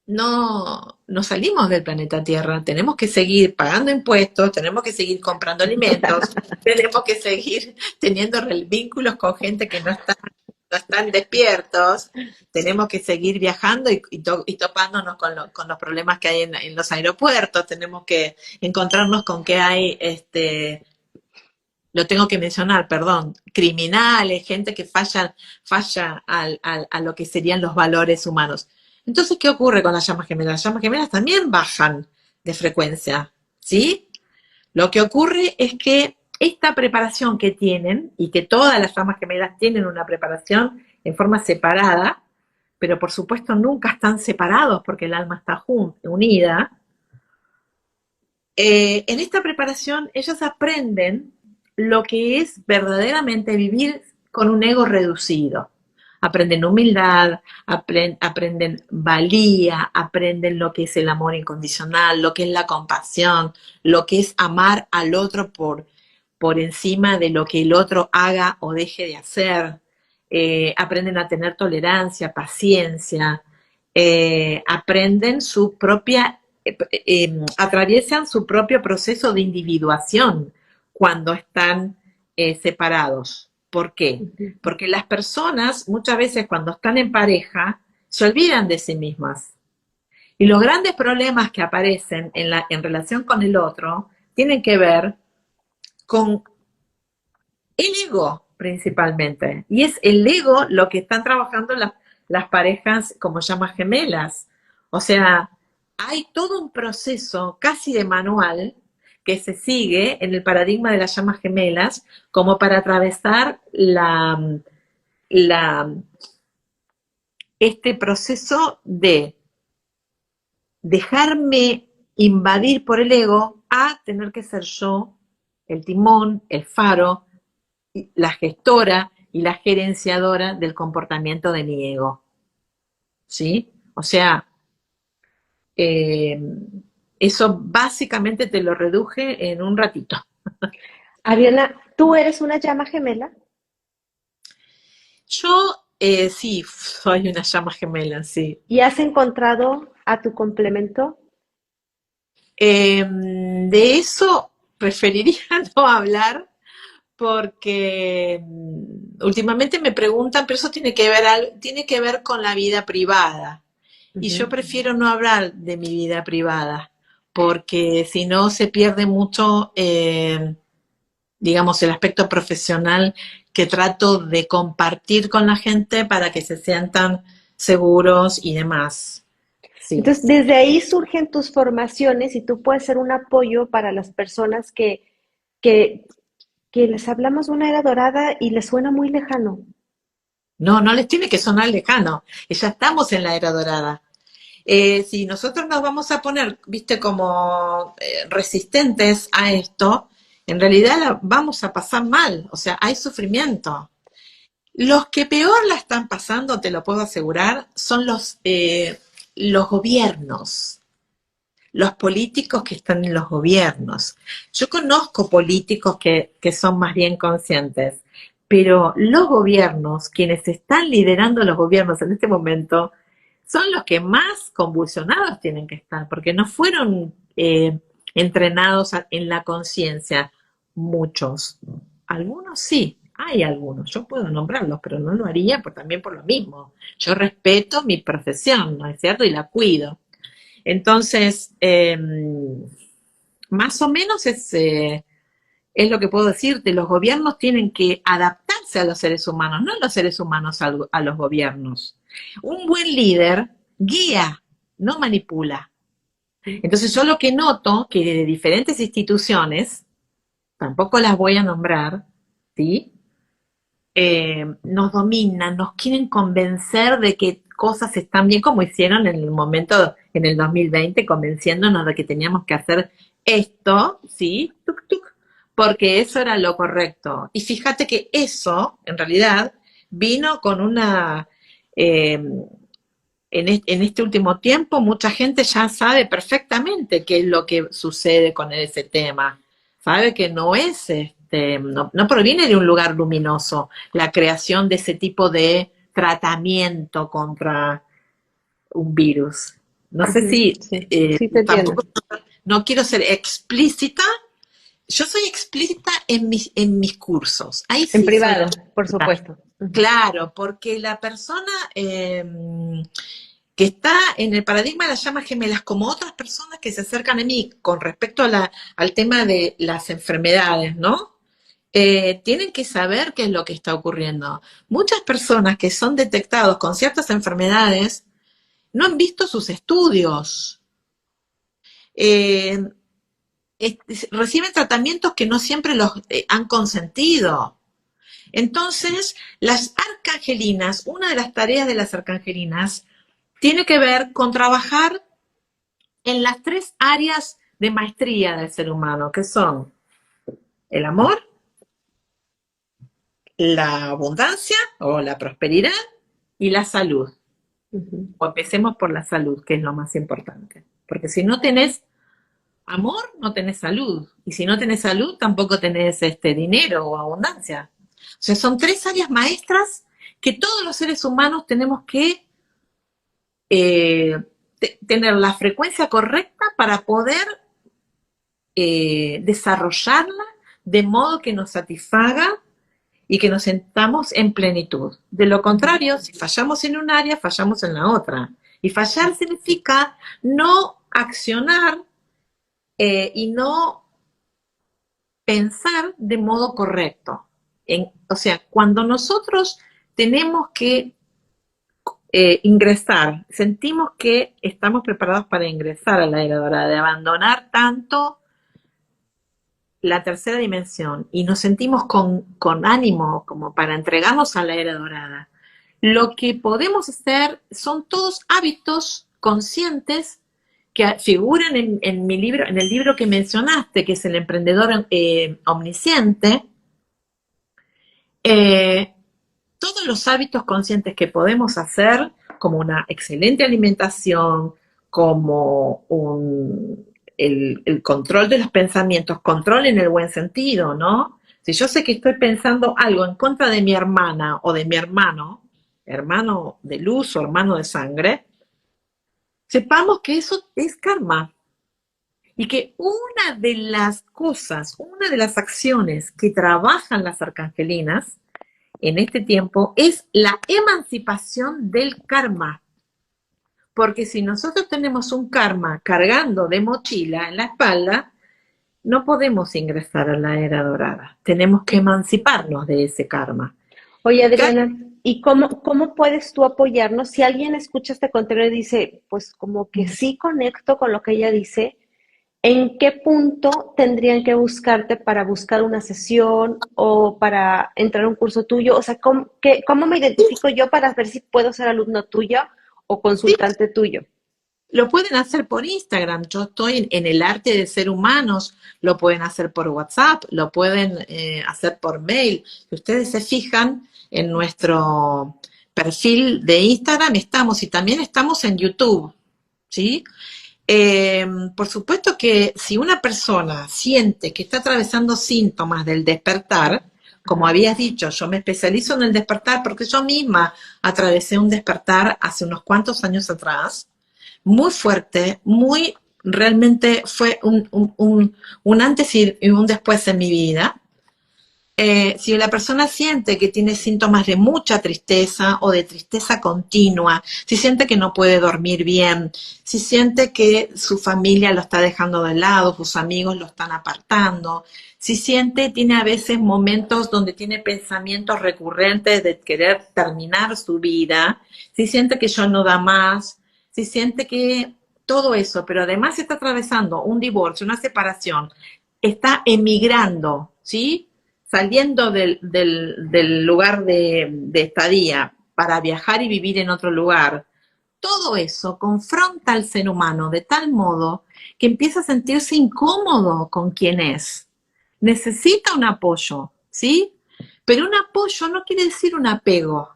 no salimos del planeta Tierra, tenemos que seguir pagando impuestos, tenemos que seguir comprando alimentos, tenemos que seguir teniendo vínculos con gente que no están despiertos, tenemos que seguir viajando y topándonos con los problemas que hay en los aeropuertos, tenemos que encontrarnos con que hay, lo tengo que mencionar, perdón, criminales, gente que falla a lo que serían los valores humanos. Entonces, ¿qué ocurre con las llamas gemelas? Las llamas gemelas también bajan de frecuencia, ¿sí? Lo que ocurre es que esta preparación que tienen, y que todas las llamas gemelas tienen una preparación en forma separada, pero por supuesto nunca están separados porque el alma está unida, en esta preparación ellos aprenden lo que es verdaderamente vivir con un ego reducido. Aprenden humildad, aprenden valía, aprenden lo que es el amor incondicional, lo que es la compasión, lo que es amar al otro por encima de lo que el otro haga o deje de hacer. Aprenden a tener tolerancia, paciencia, aprenden su propia, atraviesan su propio proceso de individuación cuando están separados. ¿Por qué? Porque las personas muchas veces cuando están en pareja se olvidan de sí mismas. Y los grandes problemas que aparecen en relación con el otro tienen que ver con el ego principalmente. Y es el ego lo que están trabajando las parejas como llamas gemelas. O sea, hay todo un proceso casi de manual que se sigue en el paradigma de las llamas gemelas como para atravesar la, este proceso de dejarme invadir por el ego a tener que ser yo el timón, el faro, la gestora y la gerenciadora del comportamiento de mi ego. ¿Sí? O sea, eh, eso básicamente te lo reduje en un ratito. Ariana, ¿tú eres una llama gemela? Yo sí, soy una llama gemela, sí. ¿Y has encontrado a tu complemento? De eso preferiría no hablar porque últimamente me preguntan, pero eso tiene que ver con la vida privada. Y yo Ujú. prefiero no hablar de mi vida privada, porque si no se pierde mucho, digamos, el aspecto profesional que trato de compartir con la gente para que se sientan seguros y demás. Sí. Entonces, desde ahí surgen tus formaciones y tú puedes ser un apoyo para las personas que, que les hablamos de una era dorada y les suena muy lejano. No, no les tiene que sonar lejano. Ya estamos en la era dorada. Si nosotros nos vamos a poner, viste, como resistentes a esto, en realidad la vamos a pasar mal, o sea, hay sufrimiento. Los que peor la están pasando, te lo puedo asegurar, son los gobiernos, los políticos que están en los gobiernos. Yo conozco políticos que son más bien conscientes, pero los gobiernos, quienes están liderando los gobiernos en este momento, son los que más convulsionados tienen que estar, porque no fueron entrenados en la conciencia. Muchos. Algunos sí, hay algunos, yo puedo nombrarlos, pero no lo haría también por lo mismo. Yo respeto mi profesión, ¿no es cierto? Y la cuido. Entonces, más o menos es lo que puedo decirte, los gobiernos tienen que adaptarse a los seres humanos, no los seres humanos a los gobiernos. Un buen líder guía, no manipula. Entonces yo lo que noto que de diferentes instituciones, tampoco las voy a nombrar, ¿sí? Nos dominan, nos quieren convencer de que cosas están bien, como hicieron en el momento, en el 2020, convenciéndonos de que teníamos que hacer esto, ¿sí? Tuc, tuc, porque eso era lo correcto. Y fíjate que eso, en realidad, vino con una... en este último tiempo, mucha gente ya sabe perfectamente qué es lo que sucede con ese tema. Sabe que no es, no proviene de un lugar luminoso la creación de ese tipo de tratamiento contra un virus. No sé si Sí, sí te entiendo. tampoco, no quiero ser explícita. Yo soy explícita en mis cursos. Ahí En sí soy privado, por explícita. supuesto. Claro, porque la persona que está en el paradigma de las llamas gemelas, como otras personas que se acercan a mí con respecto al tema de las enfermedades, ¿no? Tienen que saber qué es lo que está ocurriendo. Muchas personas que son detectados con ciertas enfermedades no han visto sus estudios. Eh, Reciben tratamientos que no siempre los han consentido. Entonces, las arcangelinas, una de las tareas de las arcangelinas tiene que ver con trabajar en las 3 áreas de maestría del ser humano, que son el amor, la abundancia o la prosperidad y la salud. O empecemos por la salud, que es lo más importante. Porque si no tenés amor, no tenés salud. Y si no tenés salud, tampoco tenés dinero o abundancia. O sea, son 3 áreas maestras que todos los seres humanos tenemos que tener la frecuencia correcta para poder desarrollarla de modo que nos satisfaga y que nos sentamos en plenitud. De lo contrario, si fallamos en un área, fallamos en la otra. Y fallar significa no accionar y no pensar de modo correcto. O sea, cuando nosotros tenemos que ingresar, sentimos que estamos preparados para ingresar a la era dorada, de abandonar tanto la tercera dimensión y nos sentimos con ánimo como para entregarnos a la era dorada. Lo que podemos hacer son todos hábitos conscientes que figuran en mi libro, en el libro que mencionaste, que es El Emprendedor Omnisciente. Todos los hábitos conscientes que podemos hacer, como una excelente alimentación, como el control de los pensamientos, control en el buen sentido, ¿no? Si yo sé que estoy pensando algo en contra de mi hermana o de mi hermano, hermano de luz o hermano de sangre, sepamos que eso es karma. Y que una de las cosas, una de las acciones que trabajan las arcangelinas en este tiempo es la emancipación del karma. Porque si nosotros tenemos un karma cargando de mochila en la espalda, no podemos ingresar a la era dorada. Tenemos que emanciparnos de ese karma. Oye, Adriana, ¿y cómo puedes tú apoyarnos? Si alguien escucha este contenido y dice, pues como que sí conecto con lo que ella dice, ¿en qué punto tendrían que buscarte para buscar una sesión o para entrar a un curso tuyo? O sea, ¿cómo me identifico yo para ver si puedo ser alumno tuyo o Sí, consultante tuyo? lo pueden hacer por Instagram. Yo estoy en el arte de ser humanos. Lo pueden hacer por WhatsApp, lo pueden hacer por mail. Si ustedes se fijan en nuestro perfil de Instagram, estamos y también estamos en YouTube, ¿sí? Por supuesto que si una persona siente que está atravesando síntomas del despertar, como habías dicho, yo me especializo en el despertar porque yo misma atravesé un despertar hace unos cuantos años atrás, muy fuerte, realmente fue un antes y un después en mi vida. si la persona siente que tiene síntomas de mucha tristeza o de tristeza continua, si siente que no puede dormir bien, si siente que su familia lo está dejando de lado, sus amigos lo están apartando, si siente, tiene a veces momentos donde tiene pensamientos recurrentes de querer terminar su vida, si siente que ya no da más, si siente que todo eso, pero además está atravesando un divorcio, una separación, está emigrando, ¿sí? Saliendo del lugar de estadía para viajar y vivir en otro lugar, todo eso confronta al ser humano de tal modo que empieza a sentirse incómodo con quien es. Necesita un apoyo, ¿sí? Pero un apoyo no quiere decir un apego.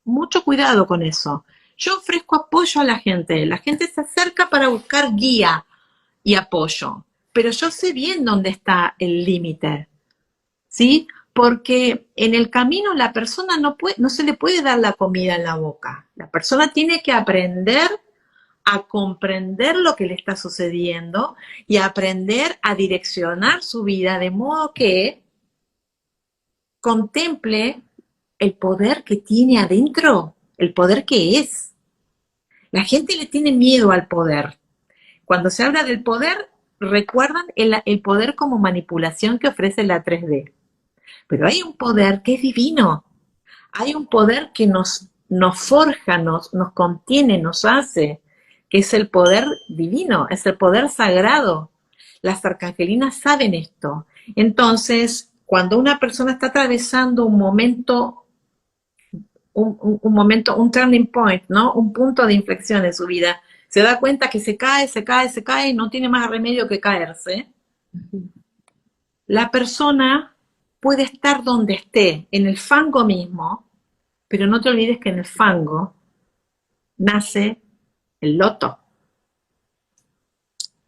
Mucho cuidado con eso. Yo ofrezco apoyo a la gente se acerca para buscar guía y apoyo, pero yo sé bien dónde está el límite. ¿Sí? Porque en el camino la persona no se le puede dar la comida en la boca. La persona tiene que aprender a comprender lo que le está sucediendo y a aprender a direccionar su vida de modo que contemple el poder que tiene adentro, el poder que es. La gente le tiene miedo al poder. Cuando se habla del poder, recuerdan el poder como manipulación que ofrece la 3D. Pero hay un poder que es divino, hay un poder que nos forja, nos contiene, nos hace, que es el poder divino, es el poder sagrado. Las arcangelinas saben esto. Entonces, cuando una persona está atravesando un momento, un turning point, ¿no? Un punto de inflexión en su vida, se da cuenta que se cae y no tiene más remedio que caerse. La persona puede estar donde esté, en el fango mismo, pero no te olvides que en el fango nace el loto,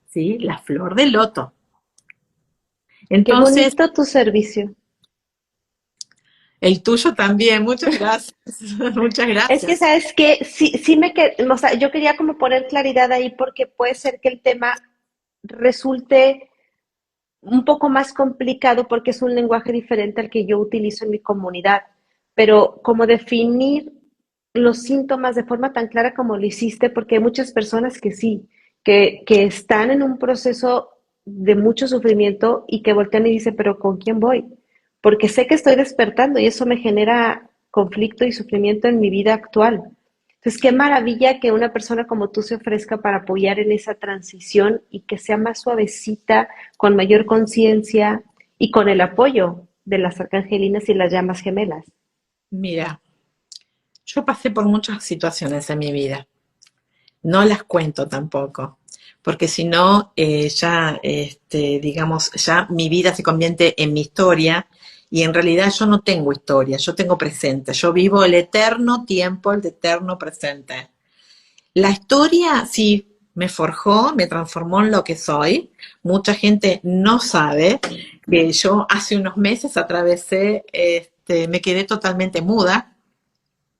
¿sí? La flor del loto. Qué Entonces, bonito tu servicio. el tuyo también, muchas gracias, muchas Es que, gracias. ¿sabes qué? Sí o sea, yo quería como poner claridad ahí porque puede ser que el tema resulte un poco más complicado porque es un lenguaje diferente al que yo utilizo en mi comunidad, pero como definir los síntomas de forma tan clara como lo hiciste, porque hay muchas personas que sí, que están en un proceso de mucho sufrimiento y que voltean y dicen, pero ¿con quién voy? Porque sé que estoy despertando y eso me genera conflicto y sufrimiento en mi vida actual. Entonces, qué maravilla que una persona como tú se ofrezca para apoyar en esa transición y que sea más suavecita, con mayor conciencia y con el apoyo de las arcangelinas y las llamas gemelas. Mira, yo pasé por muchas situaciones en mi vida. No las cuento tampoco, porque si no, ya, digamos, ya mi vida se convierte en mi historia y en realidad yo no tengo historia, yo tengo presente, yo vivo el eterno tiempo, el eterno presente. La historia sí me forjó, me transformó en lo que soy. Mucha gente no sabe que yo hace unos meses atravesé, me quedé totalmente muda,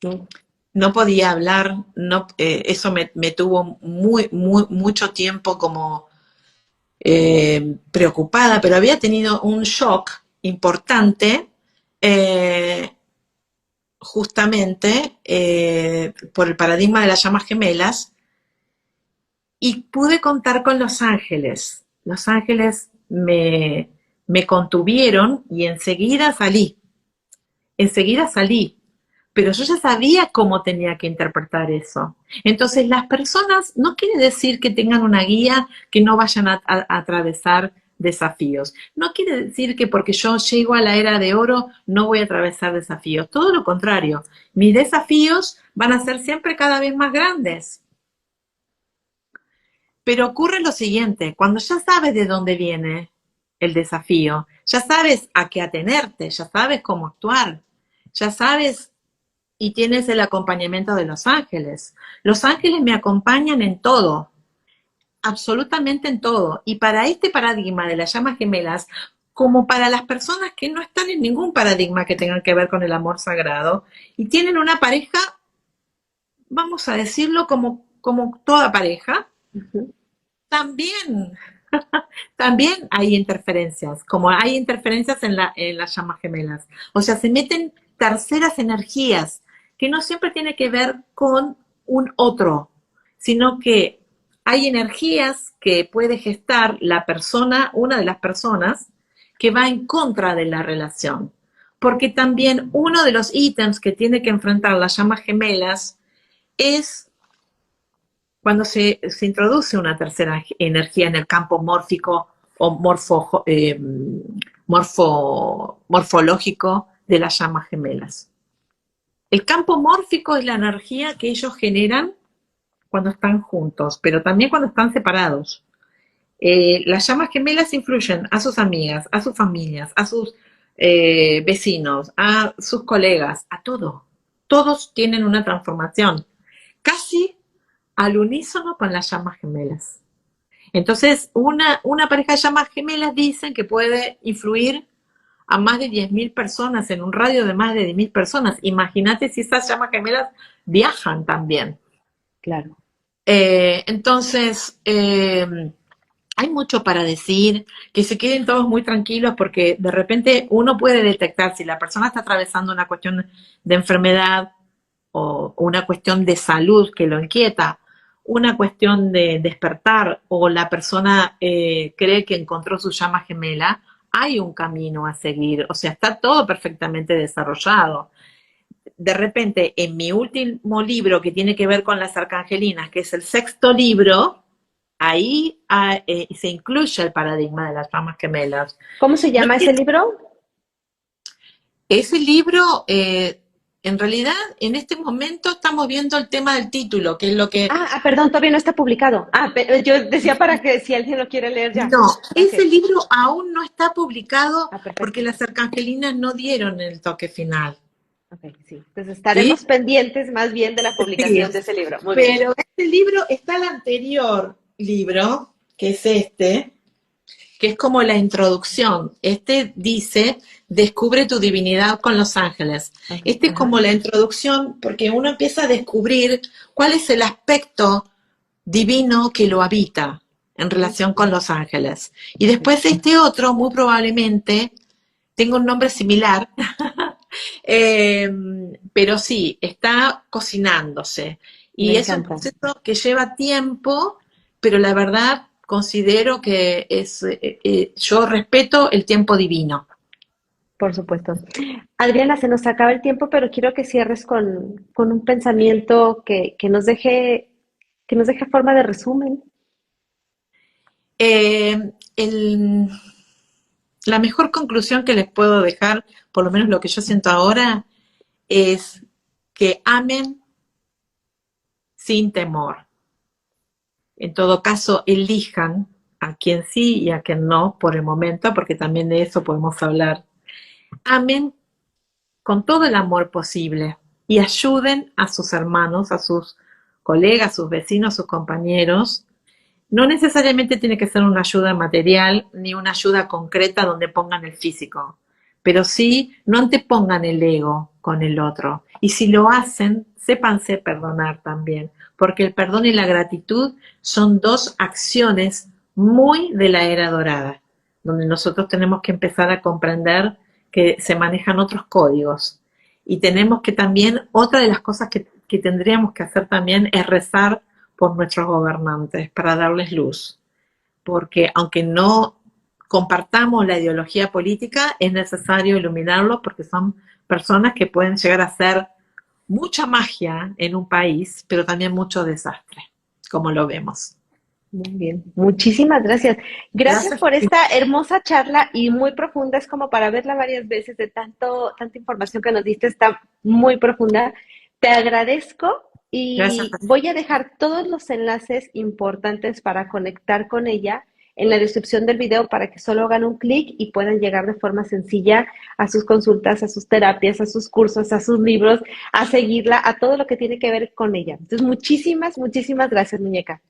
¿No? no podía hablar, no, eso me tuvo mucho tiempo como preocupada, pero había tenido un shock importante eh, justamente por el paradigma de las llamas gemelas y pude contar con los ángeles. Los ángeles me contuvieron y enseguida salí, pero yo ya sabía cómo tenía que interpretar eso. Entonces, las personas no quiere decir que tengan una guía que no vayan a atravesar desafíos. No quiere decir que porque yo llego a la era de oro no voy a atravesar desafíos. Todo lo contrario, mis desafíos van a ser siempre cada vez más grandes. Pero ocurre lo siguiente, cuando ya sabes de dónde viene el desafío, ya sabes a qué atenerte, ya sabes cómo actuar, ya sabes y tienes el acompañamiento de los ángeles. Los ángeles me acompañan en todo, absolutamente en todo. Y para este paradigma de las llamas gemelas, como para las personas que no están en ningún paradigma que tengan que ver con el amor sagrado y tienen una pareja, vamos a decirlo como toda pareja, Ujú. también. También hay interferencias, como hay interferencias en las llamas gemelas. O sea, se meten terceras energías, que no siempre tiene que ver con un otro, sino que hay energías que puede gestar la persona, una de las personas, que va en contra de la relación. Porque también uno de los ítems que tiene que enfrentar las llamas gemelas es cuando se introduce una tercera energía en el campo mórfico o morfológico de las llamas gemelas. El campo mórfico es la energía que ellos generan cuando están juntos, pero también cuando están separados. Las llamas gemelas influyen a sus amigas, a sus familias, a sus vecinos, a sus colegas, a todo. Todos tienen una transformación, casi al unísono con las llamas gemelas. Entonces, una pareja de llamas gemelas dicen que puede influir a más de 10.000 personas, en un radio de más de 10.000 personas. Imagínate si esas llamas gemelas viajan también. Claro. Entonces, hay mucho para decir, que se queden todos muy tranquilos porque de repente uno puede detectar si la persona está atravesando una cuestión de enfermedad o una cuestión de salud que lo inquieta, una cuestión de despertar o la persona cree que encontró su llama gemela, hay un camino a seguir, o sea, está todo perfectamente desarrollado. De repente, en mi último libro que tiene que ver con las arcangelinas, que es el sexto libro, ahí se incluye el paradigma de las llamas gemelas. ¿Cómo se No llama es ese libro? ese libro, en realidad, en este momento estamos viendo el tema del título, que es lo que... Perdón, todavía no está publicado. Pero yo decía para que si alguien lo quiere leer ya. No, Ok. ese libro aún no está publicado porque Perfecto. las arcangelinas no dieron el toque final. Ok, sí. Entonces ¿Sí? estaremos pendientes más bien de la Sí, publicación de ese libro. Muy bien. pero este libro está el anterior libro, que es este, que es como la introducción. Este dice, descubre tu divinidad con los ángeles. Ok, Este es ajá. como la introducción porque uno empieza a descubrir cuál es el aspecto divino que lo habita en relación con los ángeles. Y después este otro, muy probablemente, tenga un nombre similar, eh, pero sí, está cocinándose. Me Y es un encanta. proceso que lleva tiempo, pero la verdad considero que yo respeto el tiempo divino. Por supuesto. Adriana, se nos acaba el tiempo, pero quiero que cierres con un pensamiento que nos deje forma de resumen. Eh, el, la mejor conclusión que les puedo dejar, por lo menos lo que yo siento ahora, es que amen sin temor. En todo caso, elijan a quien sí y a quien no por el momento, porque también de eso podemos hablar. Amen con todo el amor posible y ayuden a sus hermanos, a sus colegas, a sus vecinos, a sus compañeros. No necesariamente tiene que ser una ayuda material ni una ayuda concreta donde pongan el físico, pero sí no antepongan el ego con el otro. Y si lo hacen, sépanse perdonar también, porque el perdón y la gratitud son dos acciones muy de la era dorada, donde nosotros tenemos que empezar a comprender que se manejan otros códigos. Y tenemos que también, otra de las cosas que tendríamos que hacer también es rezar por nuestros gobernantes para darles luz. Porque aunque no compartamos la ideología política, es necesario iluminarlos porque son personas que pueden llegar a hacer mucha magia en un país, pero también mucho desastre, como lo vemos. Muy bien, muchísimas gracias. Gracias Gracias. por esta hermosa charla y muy profunda. Es como para verla varias veces de tanta información que nos diste, está muy profunda. Te agradezco Gracias. y voy a dejar todos los enlaces importantes para conectar con ella en la descripción del video para que solo hagan un clic y puedan llegar de forma sencilla a sus consultas, a sus terapias, a sus cursos, a sus libros, a seguirla, a todo lo que tiene que ver con ella. Entonces, muchísimas gracias, muñeca.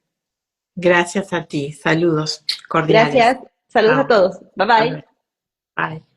Gracias a ti. Saludos cordiales. Gracias. Saludos a Chao. todos. Bye bye. Bye.